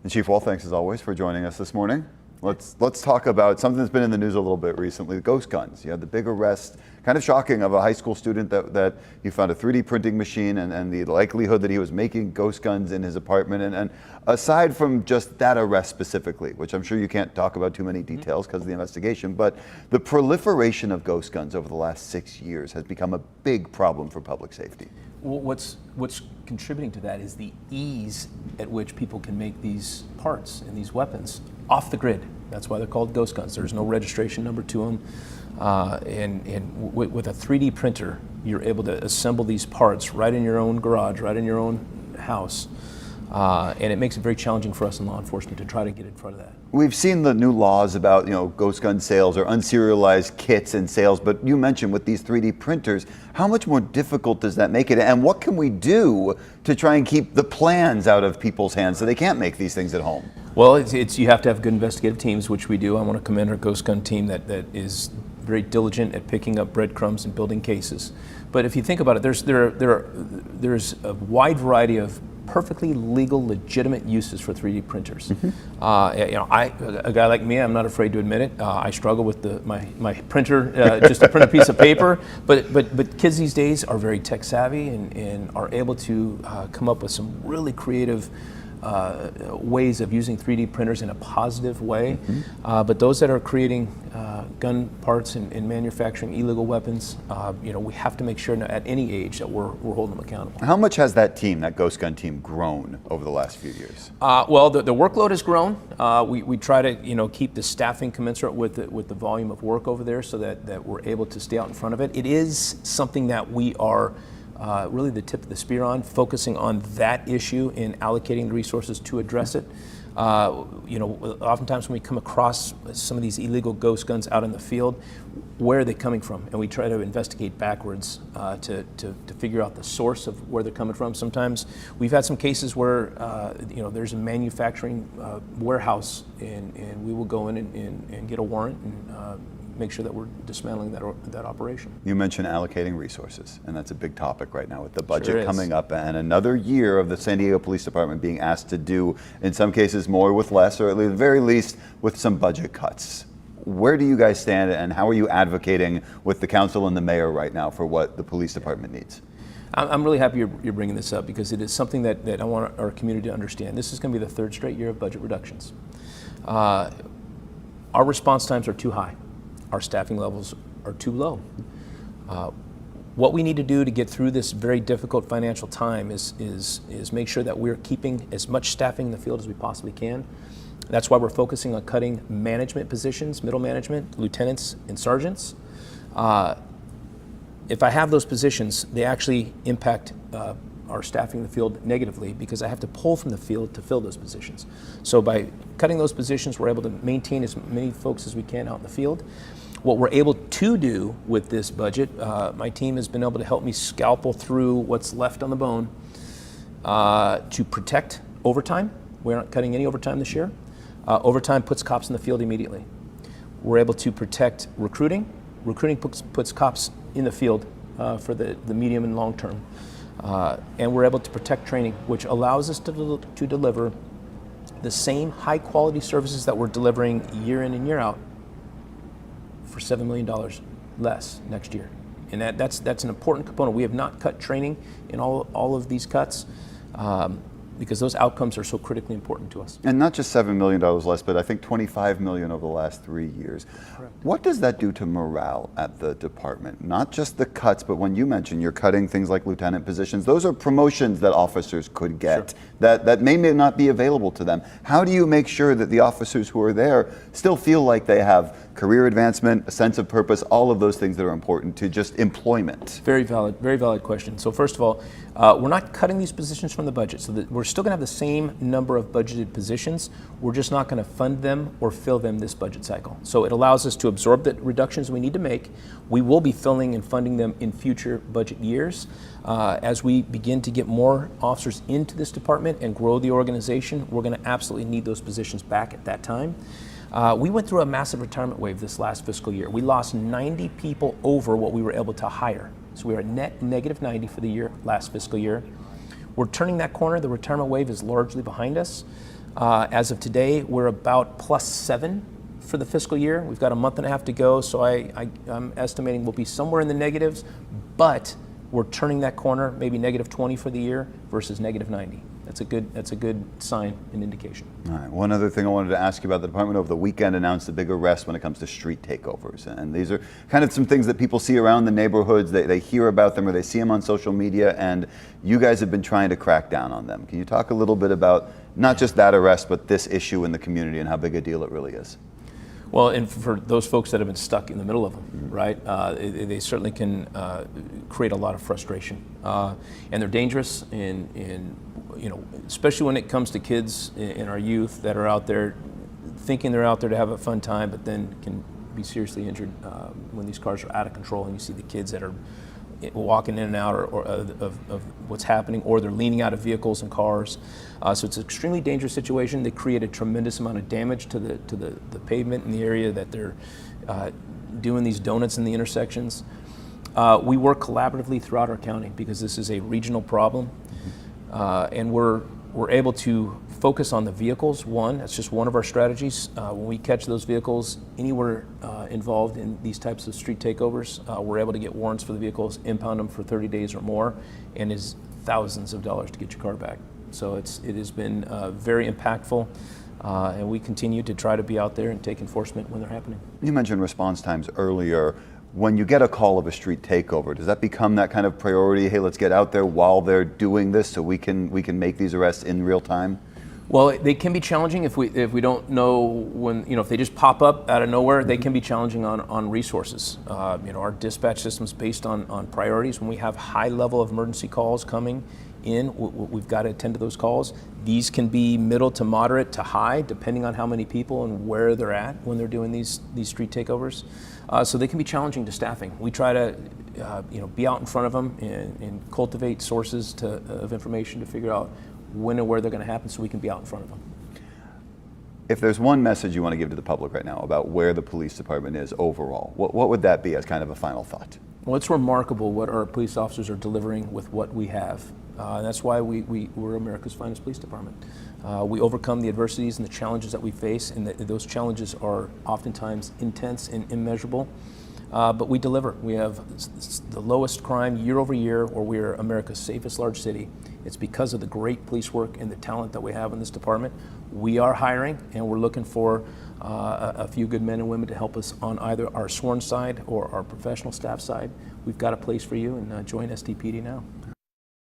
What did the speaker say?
And Chief Wahl, thanks as always for joining us this morning. Let's talk about something that's been in the news a little bit recently, ghost guns. You had the big arrest, kind of shocking, of a high school student that you found a 3D printing machine and the likelihood that he was making ghost guns in his apartment. And aside from just that arrest specifically, which I'm sure you can't talk about too many details because of the investigation, but the proliferation of ghost guns over the last 6 years has become a big problem for public safety. Well, what's contributing to that is the ease at which people can make these parts and these weapons off the grid. That's why they're called ghost guns. There's no registration number to them. And with a 3D printer, you're able to assemble these parts right in your own garage, right in your own house. And it makes it very challenging for us in law enforcement to try to get in front of that. We've seen the new laws about, ghost gun sales or unserialized kits and sales, but you mentioned with these 3D printers, how much more difficult does that make it? And what can we do to try and keep the plans out of people's hands so they can't make these things at home? Well, you have to have good investigative teams, which we do. I want to commend our ghost gun team that is very diligent at picking up breadcrumbs and building cases. But if you think about it, there's a wide variety of perfectly legal, legitimate uses for 3D printers. A guy like me, I'm not afraid to admit it. I struggle with my printer, just to print a piece of paper. But kids these days are very tech savvy and are able to come up with some really creative ways of using 3D printers in a positive way. But those that are creating gun parts and manufacturing illegal weapons, we have to make sure at any age that we're holding them accountable. How much has that ghost gun team, grown over the last few years? Well, the workload has grown. We try to keep the staffing commensurate with the volume of work over there so that we're able to stay out in front of it. It is something that we are really the tip of the spear on, focusing on that issue and allocating the resources to address it. Oftentimes when we come across some of these illegal ghost guns out in the field, where are they coming from? And we try to investigate backwards to figure out the source of where they're coming from. Sometimes we've had some cases where there's a manufacturing warehouse and we will go in and get a warrant and make sure that we're dismantling that operation. You mentioned allocating resources, and that's a big topic right now with the budget coming up and another year of the San Diego Police Department being asked to do, in some cases, more with less, or at the very least with some budget cuts. Where do you guys stand, and how are you advocating with the council and the mayor right now for what the police department needs? I'm really happy you're bringing this up because it is something that I want our community to understand. This is going to be the third straight year of budget reductions. Our response times are too high. Our staffing levels are too low. What we need to do to get through this very difficult financial time is make sure that we're keeping as much staffing in the field as we possibly can. That's why we're focusing on cutting management positions, middle management, lieutenants and sergeants. If I have those positions, they actually impact our staffing in the field negatively because I have to pull from the field to fill those positions. So by cutting those positions, we're able to maintain as many folks as we can out in the field. What we're able to do with this budget, my team has been able to help me scalpel through what's left on the bone to protect overtime. We're not cutting any overtime this year. Overtime puts cops in the field immediately. We're able to protect recruiting. Recruiting puts cops in the field for the medium and long term. And we're able to protect training, which allows us to deliver the same high quality services that we're delivering year in and year out for $7 million less next year. And that's an important component. We have not cut training in all of these cuts because those outcomes are so critically important to us. And not just $7 million less, but I think $25 million over the last 3 years. Correct. What does that do to morale at the department? Not just the cuts, but when you mentioned you're cutting things like lieutenant positions, those are promotions that officers could get. Sure. that may not be available to them. How do you make sure that the officers who are there still feel like they have career advancement, a sense of purpose, all of those things that are important to just employment? Very valid question. So first of all, we're not cutting these positions from the budget, so that we're still going to have the same number of budgeted positions. We're just not going to fund them or fill them this budget cycle. So it allows us to absorb the reductions we need to make. We will be filling and funding them in future budget years. As we begin to get more officers into this department and grow the organization, we're going to absolutely need those positions back at that time. We went through a massive retirement wave this last fiscal year. We lost 90 people over what we were able to hire. So we were at net negative 90 for the last fiscal year. We're turning that corner. The retirement wave is largely behind us. As of today, we're about +7 for the fiscal year. We've got a month and a half to go, so I'm estimating we'll be somewhere in the negatives, but we're turning that corner, maybe -20 for the year versus -90. That's a good sign and indication. All right. One other thing I wanted to ask you about: the department over the weekend announced a big arrest when it comes to street takeovers, and these are kind of some things that people see around the neighborhoods. They hear about them or they see them on social media, and you guys have been trying to crack down on them. Can you talk a little bit about not just that arrest, but this issue in the community and how big a deal it really is? Well, and for those folks that have been stuck in the middle of them, right, they certainly can create a lot of frustration, and they're dangerous. And you know, especially when it comes to kids and our youth that are out there thinking they're out there to have a fun time, but then can be seriously injured when these cars are out of control, and you see the kids that are walking in and out of what's happening, or they're leaning out of vehicles and cars. So it's an extremely dangerous situation. They create a tremendous amount of damage to the pavement in the area that they're doing these donuts in the intersections. We work collaboratively throughout our county because this is a regional problem, and we're able to focus on the vehicles. One, that's just one of our strategies. When we catch those vehicles anywhere involved in these types of street takeovers, we're able to get warrants for the vehicles, impound them for 30 days or more, and is thousands of dollars to get your car back. So it has been very impactful, and we continue to try to be out there and take enforcement when they're happening. You mentioned response times earlier. When you get a call of a street takeover, does that become that kind of priority? Hey, let's get out there while they're doing this so we can make these arrests in real time? Well, they can be challenging if we don't know when, you know, if they just pop up out of nowhere, they can be challenging on resources. You know, our dispatch system's based on priorities. When we have high level of emergency calls coming in, we've got to attend to those calls. These can be middle to moderate to high, depending on how many people and where they're at when they're doing these street takeovers. So they can be challenging to staffing. We try to you know, be out in front of them and cultivate sources of information to figure out when and where they're going to happen so we can be out in front of them. If there's one message you want to give to the public right now about where the police department is overall, what would that be as kind of a final thought? Well, it's remarkable what our police officers are delivering with what we have. That's why we're America's finest police department. We overcome the adversities and the challenges that we face, and those challenges are oftentimes intense and immeasurable. But we deliver. We have the lowest crime year over year, or we're America's safest large city. It's because of the great police work and the talent that we have in this department. We are hiring, and we're looking for a few good men and women to help us on either our sworn side or our professional staff side. We've got a place for you, and join SDPD now.